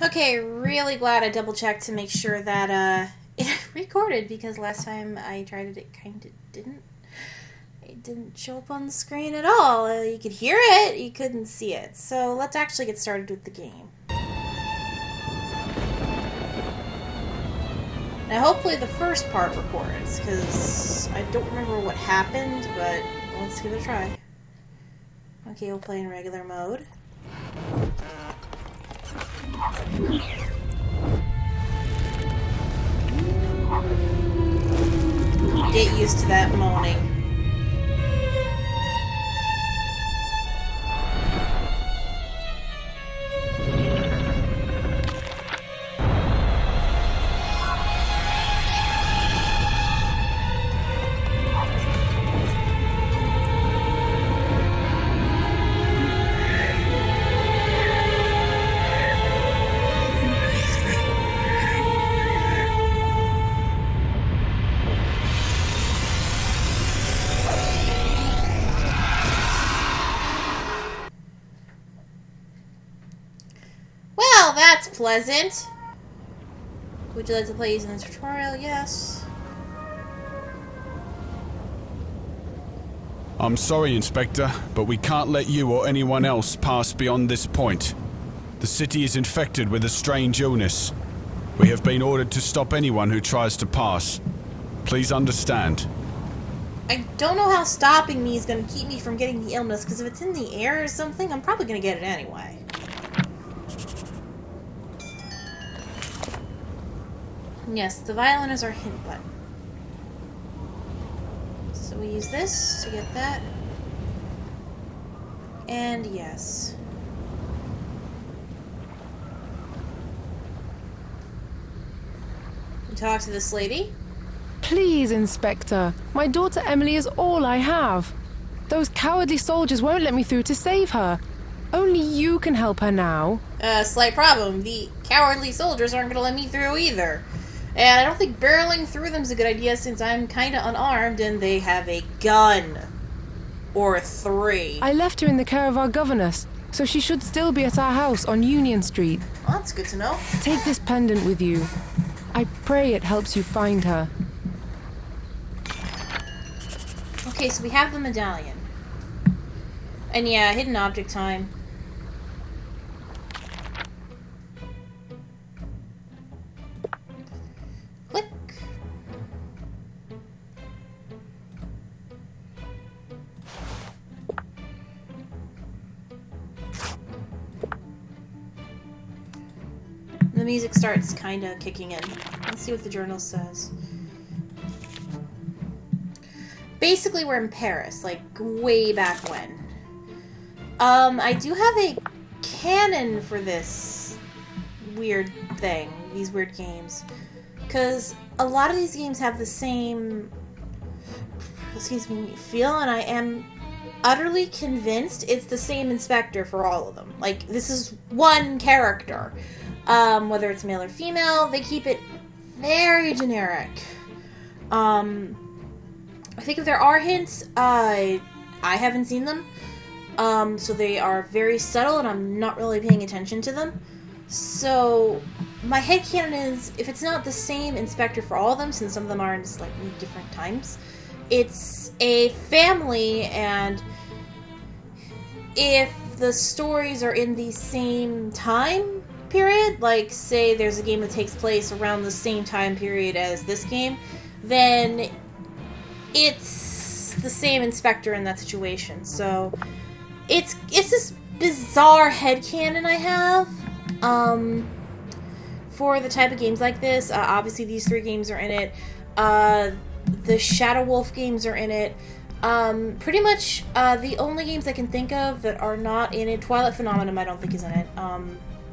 Okay, really glad I double checked to make sure that it recorded because last time I tried it, it kind of didn't. It didn't show up on the screen at all. You could hear it, you couldn't see it. So let's actually get started with the game. Now, hopefully, the first part records because I don't remember what happened, but let's give it a try. Okay, we'll play in regular mode. Get used to that moaning. Well, that's pleasant. Would you like to play using the tutorial? Yes. I'm sorry, Inspector, but we can't let you or anyone else pass beyond this point. The city is infected with a strange illness. We have been ordered to stop anyone who tries to pass. Please understand. I don't know how stopping me is going to keep me from getting the illness, because if it's in the air or something, I'm probably going to get it anyway. Yes, the violin is our hint button. So we use this to get that. And yes. We talk to this lady. Please, Inspector. My daughter Emily is all I have. Those cowardly soldiers won't let me through to save her. Only you can help her now. Slight problem. The cowardly soldiers aren't going to let me through either. And I don't think barreling through them is a good idea since I'm kind of unarmed and they have a gun. Or three. I left her in the care of our governess, so she should still be at our house on Union Street. Well, that's good to know. Take this pendant with you. I pray it helps you find her. Okay, so we have the medallion. And yeah, hidden object time. Click. The music starts kind of kicking in. Let's see what the journal says. Basically, we're in Paris, like, way back when. I do have a canon for this weird thing, these weird games. Because a lot of these games have the same, feel, and I am utterly convinced it's the same inspector for all of them. Like, this is one character. Whether it's male or female, they keep it very generic. I think if there are hints, I haven't seen them. So they are very subtle and I'm not really paying attention to them. So my headcanon is, if it's not the same inspector for all of them, since some of them are in slightly different times, it's a family, and if the stories are in the same time period, like say there's a game that takes place around the same time period as this game, then it's the same inspector in that situation. So it's this bizarre headcanon I have for the type of games like this. Obviously these three games are in it. The Shadow Wolf games are in it. Pretty much the only games I can think of that are not in it, Twilight Phenomenon I don't think is in it.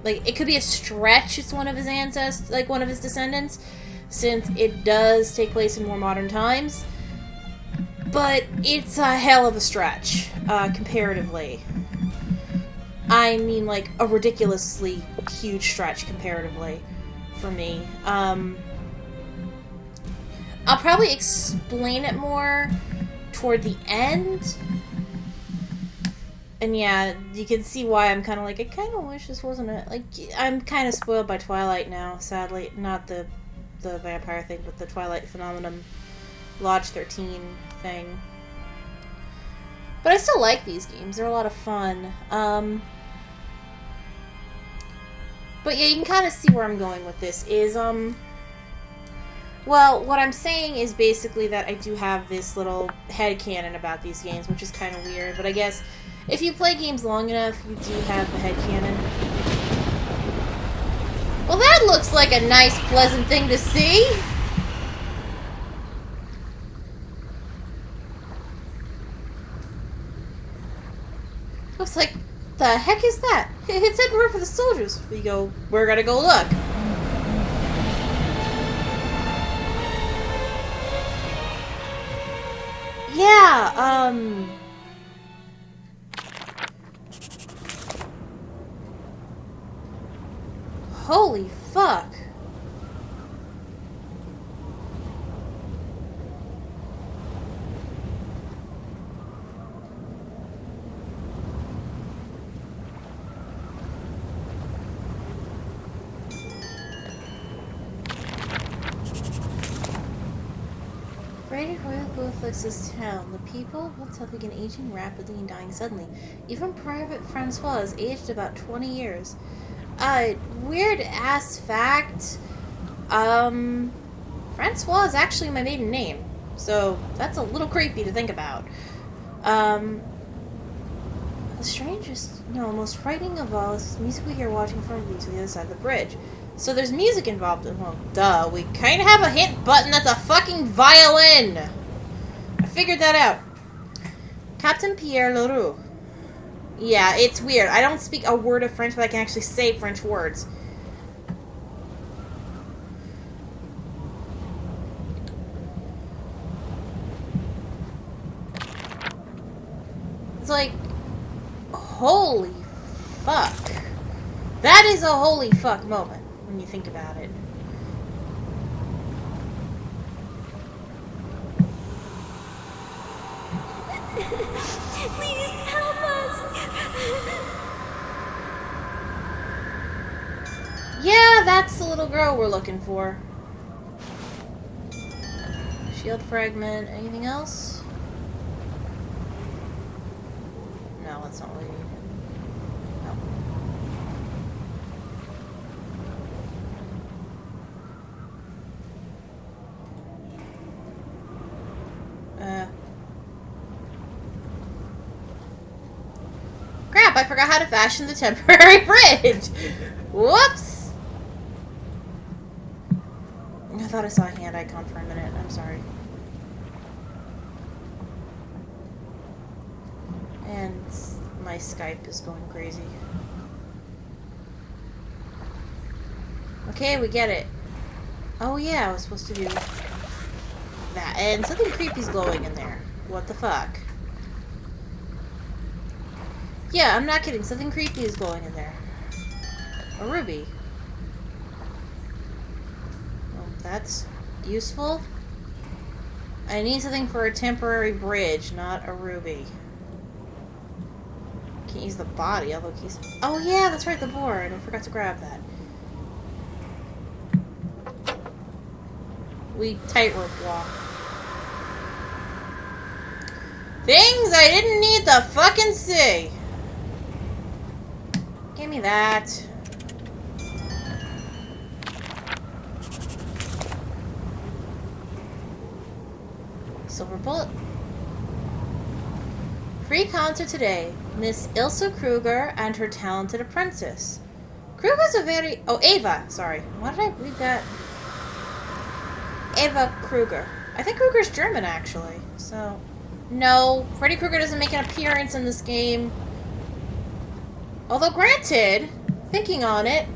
Like, it could be a stretch it's one of his ancestors, like one of his descendants, since it does take place in more modern times. But it's a hell of a stretch, comparatively. I mean, like, a ridiculously huge stretch, comparatively, for me. I'll probably explain it more toward the end, And yeah, you can see why I'm kind of like, I kind of wish this wasn't a... Like, I'm kind of spoiled by Twilight now, sadly. Not the vampire thing, but the Twilight phenomenon Lodge 13 thing. But I still like these games. They're a lot of fun. But yeah, you can kind of see where I'm going with this. Well, what I'm saying is basically that I do have this little headcanon about these games, which is kind of weird. But I guess if you play games long enough, you do have the headcanon. Well, that looks like a nice, pleasant thing to see. Looks like, the heck is that? It's heading word for the soldiers. We go, we're gonna go look. Yeah, holy fuck. Rated royal who afflicts this town. The people once have begun aging rapidly and dying suddenly. Even Private Francois has aged about 20 years. Weird ass fact. Francois is actually my maiden name. So that's a little creepy to think about. The strangest, no, most frightening of all is the music we hear watching from view to the other side of the bridge. So there's music involved. Well, duh. We kind of have a hint button that's a fucking violin. I figured that out. Captain Pierre Leroux. Yeah, it's weird. I don't speak a word of French, but I can actually say French words. It's like, holy fuck. That is a holy fuck moment when you think about it. Please help us. Yeah, that's the little girl we're looking for. Shield fragment. Anything else? No, that's not what we need. Crap, I forgot how to fashion the temporary bridge! Whoops! I thought I saw a hand icon for a minute. I'm sorry. And my Skype is going crazy. Okay, we get it. Oh yeah, I was supposed to do that. And something creepy's glowing in there. What the fuck? Yeah, I'm not kidding. Something creepy is glowing in there. A ruby. Well, that's useful. I need something for a temporary bridge, not a ruby. Can't use the body, although he's... Oh yeah, that's right, the board. I forgot to grab that. We tightrope walk. Things I didn't need to fucking see. Give me that. Silver bullet. Free concert today. Miss Ilsa Kruger and her talented apprentice. Kruger's a very... Oh, Ava. Sorry. Why did I read that? Ava Kruger. I think Kruger's German, actually. So... No. Freddy Krueger doesn't make an appearance in this game. Although, granted, thinking on it...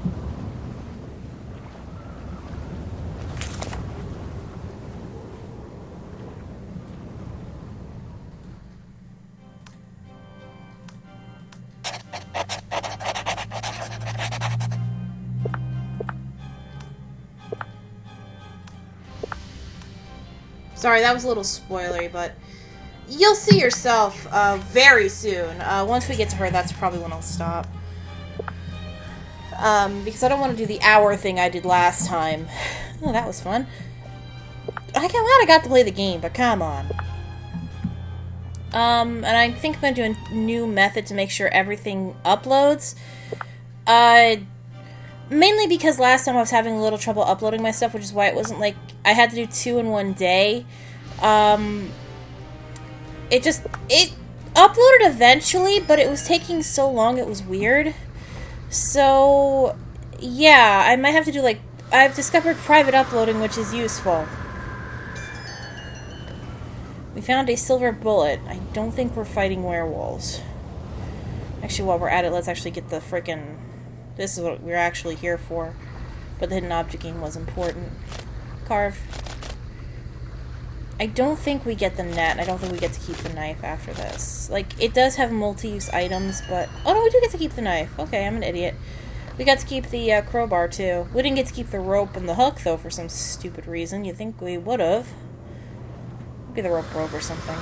Sorry, that was a little spoilery, but you'll see yourself very soon. Once we get to her, that's probably when I'll stop. Because I don't want to do the hour thing I did last time. Oh, that was fun. I'm glad I got to play the game, but come on. And I think I'm going to do a new method to make sure everything uploads. Mainly because last time I was having a little trouble uploading my stuff, which is why it wasn't like I had to do 2 in one day. It uploaded eventually, but it was taking so long it was weird. So, yeah, I might have to do, like, I've discovered private uploading, which is useful. We found a silver bullet. I don't think we're fighting werewolves. Actually, while we're at it, let's actually get the frickin'... This is what we're actually here for. But the hidden object game was important. Carve. I don't think we get the net, and I don't think we get to keep the knife after this. Like, it does have multi-use items, but... Oh, no, we do get to keep the knife. Okay, I'm an idiot. We got to keep the crowbar, too. We didn't get to keep the rope and the hook, though, for some stupid reason. You'd think we would've. Maybe the rope broke or something.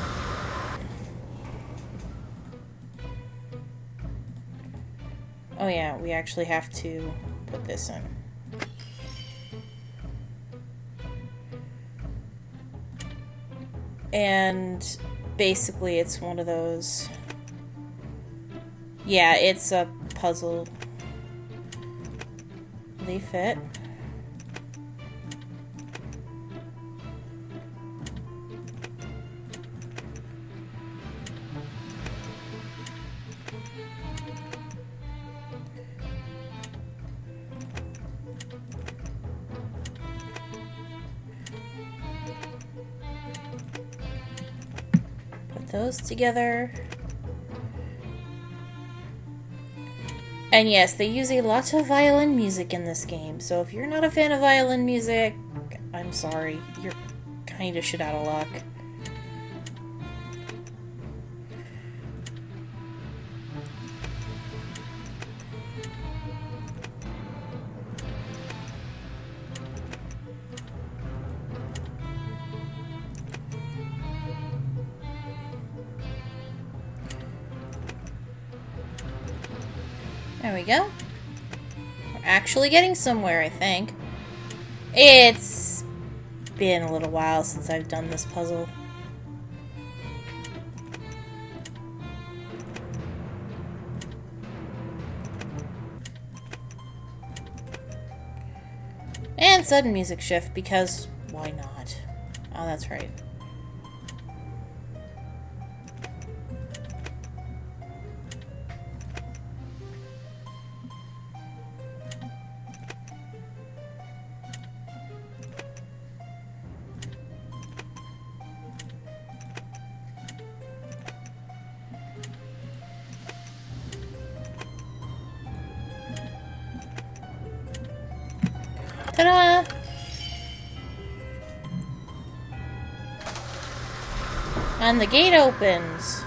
Oh, yeah, we actually have to put this in. And basically it's one of those... Yeah, it's a puzzle. They fit. Those together. And yes, they use a lot of violin music in this game, so if you're not a fan of violin music, I'm sorry, you're kind of shit out of luck. There we go. We're actually getting somewhere, I think. It's been a little while since I've done this puzzle. And sudden music shift, because why not? Oh, that's right. Ta-da! And the gate opens.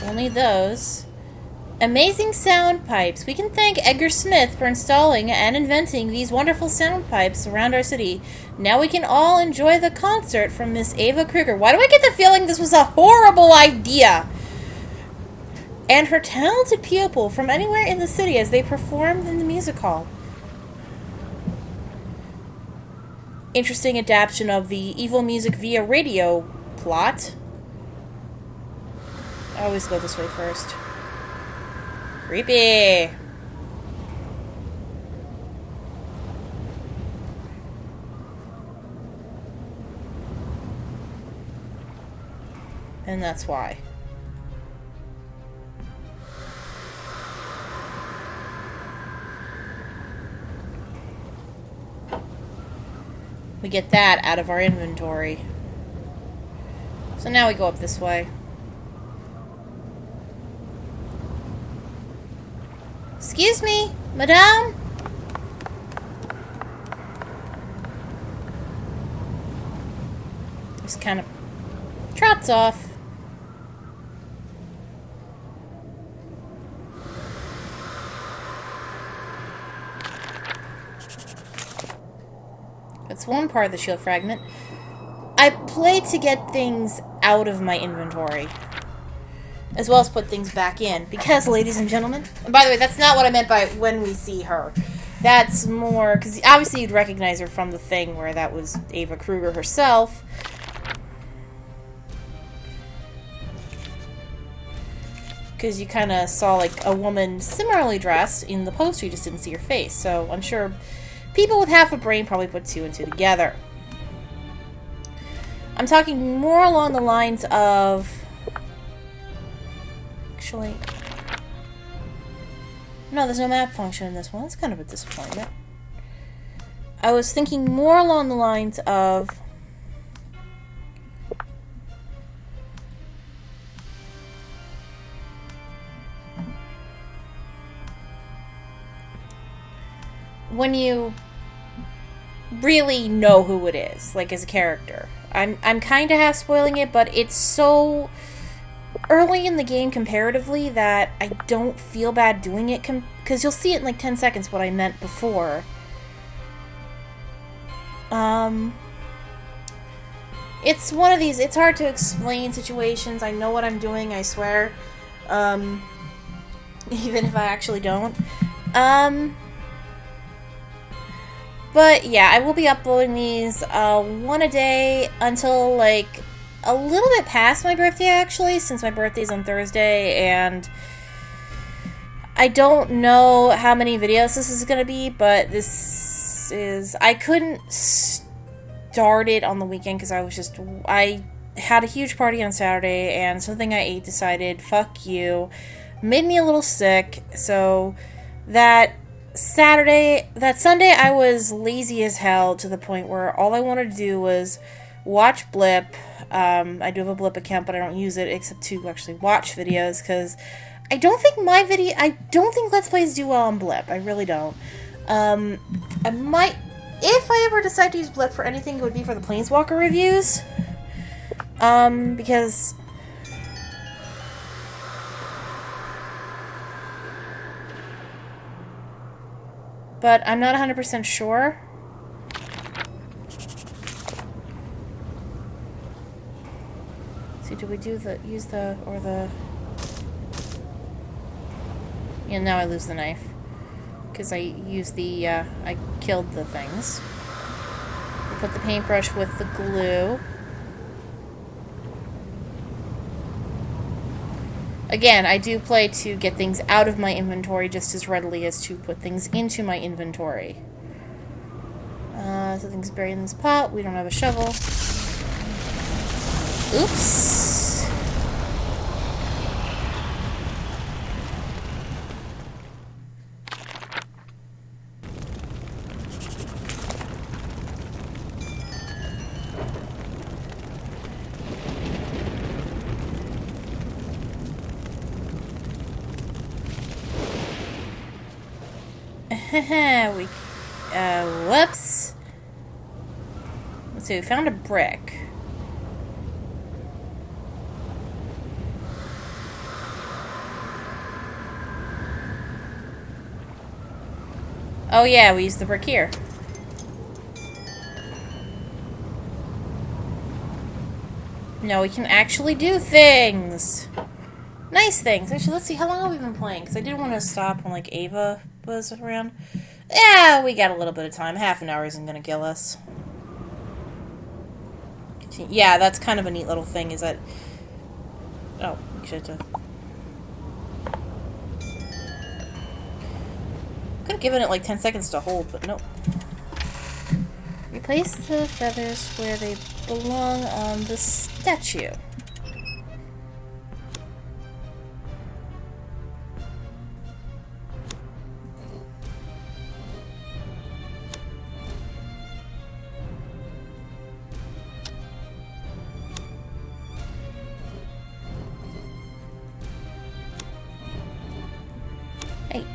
We'll need those. Amazing sound pipes. We can thank Edgar Smith for installing and inventing these wonderful sound pipes around our city. Now we can all enjoy the concert from Miss Ava Kruger. Why do I get the feeling this was a horrible idea? And her talented pupil from anywhere in the city as they performed in the music hall. Interesting adaptation of the evil music via radio plot. I always go this way first. Creepy! And that's why. We get that out of our inventory. So now we go up this way. Excuse me, madame? Just kind of trots off. That's one part of the shield fragment. I play to get things out of my inventory, as well as put things back in. Because, ladies and gentlemen, and by the way, that's not what I meant by when we see her. That's more, because obviously you'd recognize her from the thing where that was Ava Kruger herself. Because you kind of saw, like, a woman similarly dressed in the poster, you just didn't see her face. So I'm sure people with half a brain probably put two and two together. I'm talking more along the lines of... Actually... No, there's no map function in this one. That's kind of a disappointment. I was thinking more along the lines of... when you really know who it is, like as a character. I'm kind of half spoiling it, but it's so early in the game comparatively that I don't feel bad doing it, because you'll see it in like 10 seconds what I meant before. It's one of these, it's hard to explain situations. I know what I'm doing, I swear. Even if I actually don't. But yeah, I will be uploading these one a day until like a little bit past my birthday, actually, since my birthday's on Thursday, and I don't know how many videos this is going to be, but this is... I couldn't start it on the weekend because I had a huge party on Saturday, and something I ate decided, fuck you, made me a little sick, so that Sunday, I was lazy as hell to the point where all I wanted to do was watch Blip. I do have a Blip account, but I don't use it except to actually watch videos, because I don't think Let's Plays do well on Blip. I really don't. I might, if I ever decide to use Blip for anything, it would be for the Planeswalker reviews. Because... but I'm not 100% sure. See, do we use the... Yeah, now I lose the knife. Because I used the, I killed the things. We put the paintbrush with the glue. Again, I do play to get things out of my inventory just as readily as to put things into my inventory. Something's buried in this pot. We don't have a shovel. Oops. Whoops. Let's see, we found a brick. Oh yeah, we used the brick here. No, we can actually do things. Nice things. Actually, let's see, how long have we been playing? Because I didn't want to stop when, like, Ava was around. Yeah, we got a little bit of time. Half an hour isn't going to kill us. Yeah, that's kind of a neat little thing, is that... Oh, we should have... Could have given it, like, 10 seconds to hold, but nope. Replace the feathers where they belong on the statue. Hey.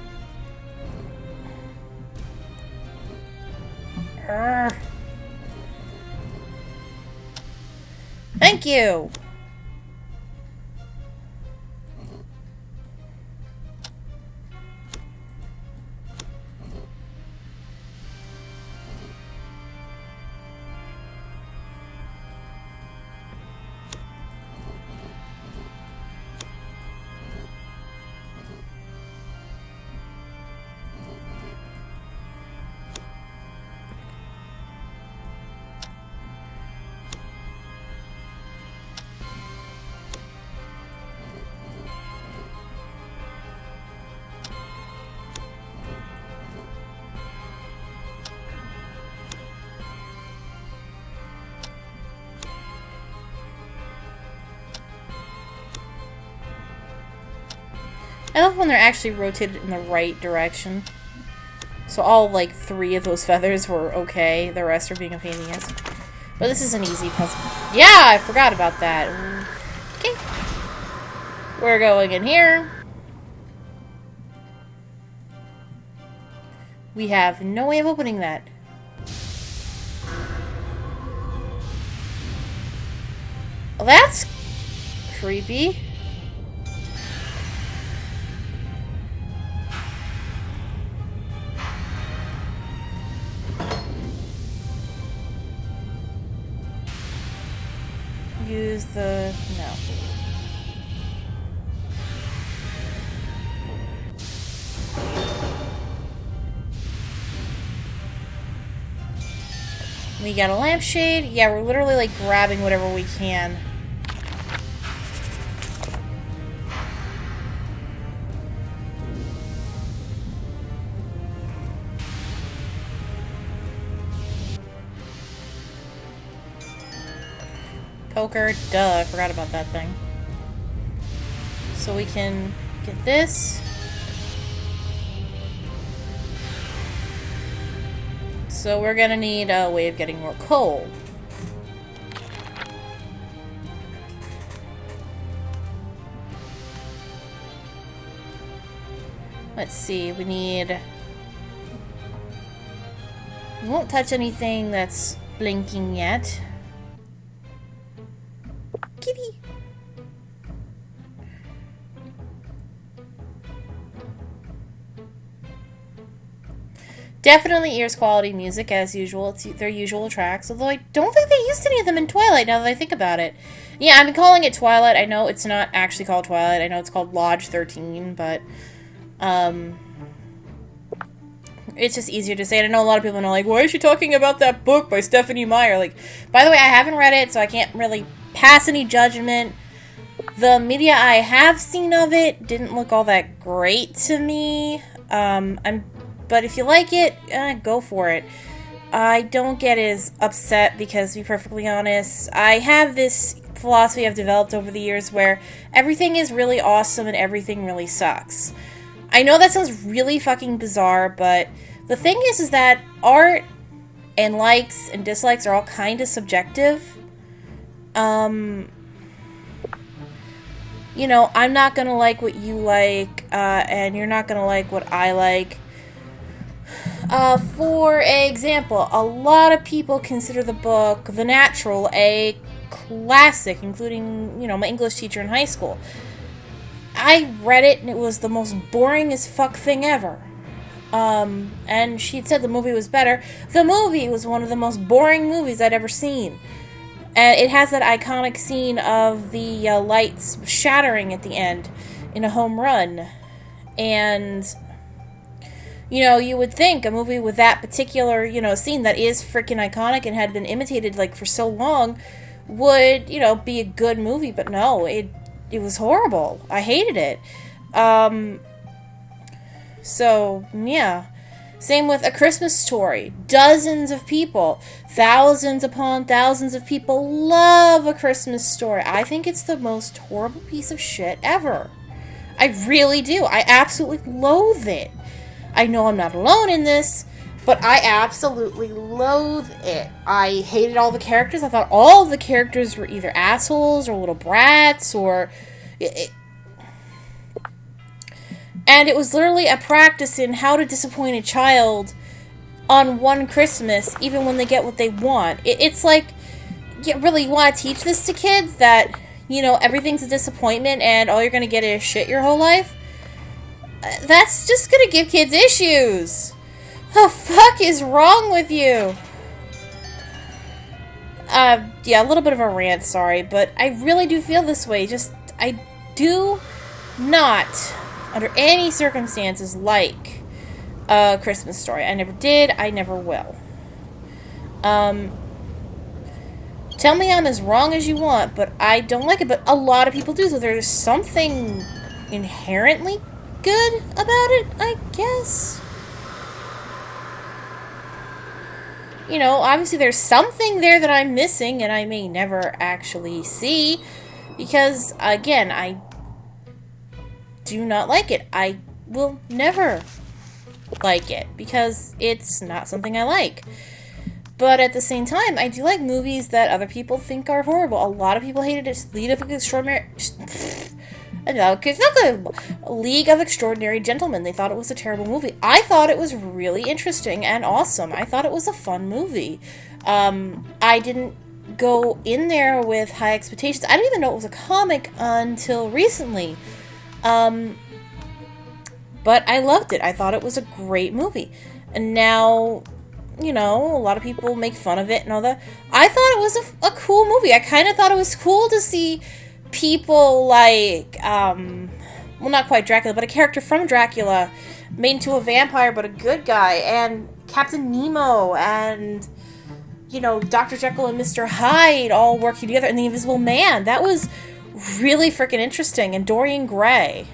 Thank you. I love when they're actually rotated in the right direction. So all, like, 3 of those feathers were okay. The rest are being a pain in the ass. But this is an easy puzzle. Yeah, I forgot about that. Okay. We're going in here. We have no way of opening that. Well, that's creepy. Use the... no. We got a lampshade. Yeah, we're literally like grabbing whatever we can. Poker, duh, I forgot about that thing. So we can get this. So we're gonna need a way of getting more coal. Let's see, we need... we won't touch anything that's blinking yet. Kitty! Definitely Ears quality music, as usual. It's their usual tracks, although I don't think they used any of them in Twilight, now that I think about it. Yeah, I'm calling it Twilight. I know it's not actually called Twilight. I know it's called Lodge 13, but... it's just easier to say. And I know a lot of people are like, why is she talking about that book by Stephanie Meyer? Like, by the way, I haven't read it, so I can't really pass any judgment. The media I have seen of it didn't look all that great to me. But if you like it, go for it. I don't get as upset because, to be perfectly honest, I have this philosophy I've developed over the years where everything is really awesome and everything really sucks. I know that sounds really fucking bizarre, but the thing is that art and likes and dislikes are all kind of subjective. You know, I'm not gonna like what you like, and you're not gonna like what I like. For example, a lot of people consider the book The Natural a classic, including, you know, my English teacher in high school. I read it and it was the most boring as fuck thing ever. And she'd said the movie was better. The movie was one of the most boring movies I'd ever seen. And it has that iconic scene of the lights shattering at the end in a home run. And... you know, you would think a movie with that particular, you know, scene that is freaking iconic and had been imitated, like, for so long would, you know, be a good movie. But no, it was horrible. I hated it. So, yeah. Same with A Christmas Story. Dozens of people, thousands upon thousands of people love A Christmas Story. I think it's the most horrible piece of shit ever. I really do. I absolutely loathe it. I know I'm not alone in this, but I absolutely loathe it. I hated all the characters. I thought all of the characters were either assholes or little brats or... and it was literally a practice in how to disappoint a child on one Christmas, even when they get what they want. It's like, you really want to teach this to kids that, you know, everything's a disappointment and all you're going to get is shit your whole life? That's just gonna give kids issues. The fuck is wrong with you? Yeah, a little bit of a rant, sorry, but I really do feel this way. Just, I do not, under any circumstances, like A Christmas Story. I never did, I never will. Tell me I'm as wrong as you want, but I don't like it, but a lot of people do, so there's something inherently good about it, I guess. You know, obviously there's something there that I'm missing and I may never actually see because, again, I do not like it. I will never like it because it's not something I like. But at the same time, I do like movies that other people think are horrible. A lot of people hated it. League of Extraordinary Gentlemen. They thought it was a terrible movie. I thought it was really interesting and awesome. I thought it was a fun movie. I didn't go in there with high expectations. I didn't even know it was a comic until recently. But I loved it. I thought it was a great movie. And now, you know, a lot of people make fun of it and all that. I thought it was a cool movie. I kind of thought it was cool to see people like, well, not quite Dracula, but a character from Dracula made into a vampire, but a good guy, and Captain Nemo, and, you know, Dr. Jekyll and Mr. Hyde all working together, and the Invisible Man. That was really freaking interesting. And Dorian Gray.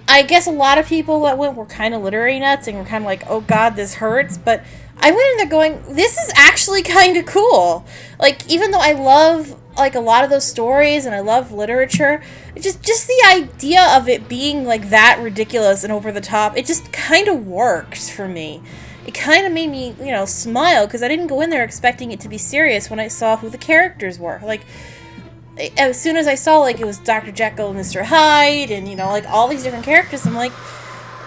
I guess a lot of people that went were kind of literary nuts and were kind of like, oh god, this hurts. But I went in there going, this is actually kind of cool. Like, even though I love, like, a lot of those stories and I love literature, just the idea of it being, like, that ridiculous and over the top, it just kind of works for me. It kind of made me, you know, smile, because I didn't go in there expecting it to be serious when I saw who the characters were. Like, as soon as I saw, like, it was Dr. Jekyll and Mr. Hyde, and, you know, like, all these different characters, I'm like,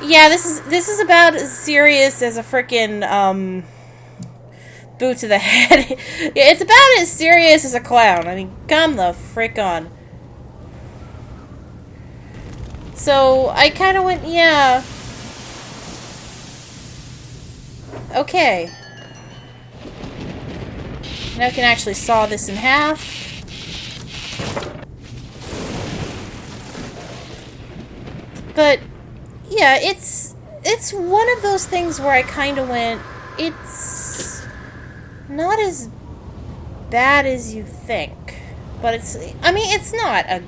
yeah, this is about as serious as a frickin', boot to the head. Yeah, it's about as serious as a clown. I mean, come the frick on. So, I kind of went, yeah. Okay. Now I can actually saw this in half. But, yeah, it's one of those things where I kind of went, it's not as bad as you think. But it's not a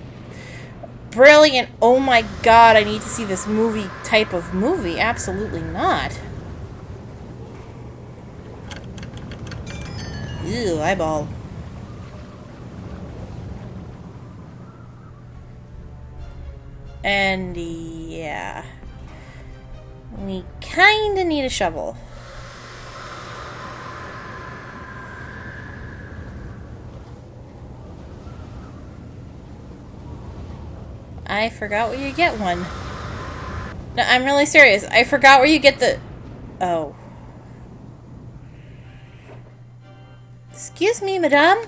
brilliant, oh my god, I need to see this movie type of movie. Absolutely not. Ew, eyeball. And, yeah. We kinda need a shovel. I forgot where you get one. No, I'm really serious. I forgot where you get the... Oh. Excuse me, madame?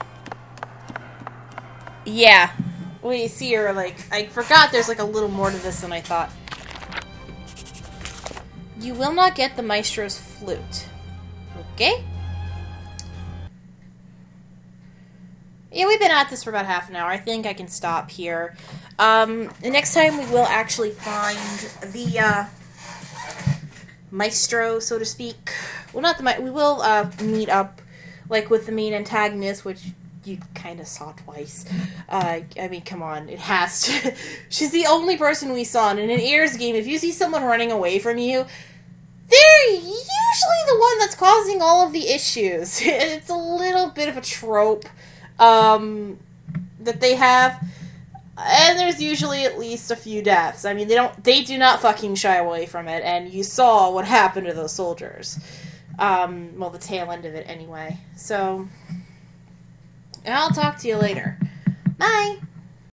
Yeah. We see her, like... I forgot there's, like, a little more to this than I thought. You will not get the Maestro's flute. Okay? Yeah, we've been at this for about half an hour. I think I can stop here. The next time we will actually find the, Maestro, so to speak. Well, not the Maestro. We will, meet up, like, with the main antagonist, which you kind of saw twice. I mean, come on. It has to. She's the only person we saw. And in an Ears game, if you see someone running away from you, they're usually the one that's causing all of the issues. It's a little bit of a trope that they have, and there's usually at least a few deaths. I mean, they do not fucking shy away from it, and you saw what happened to those soldiers. Well, the tail end of it anyway. So, I'll talk to you later. Bye!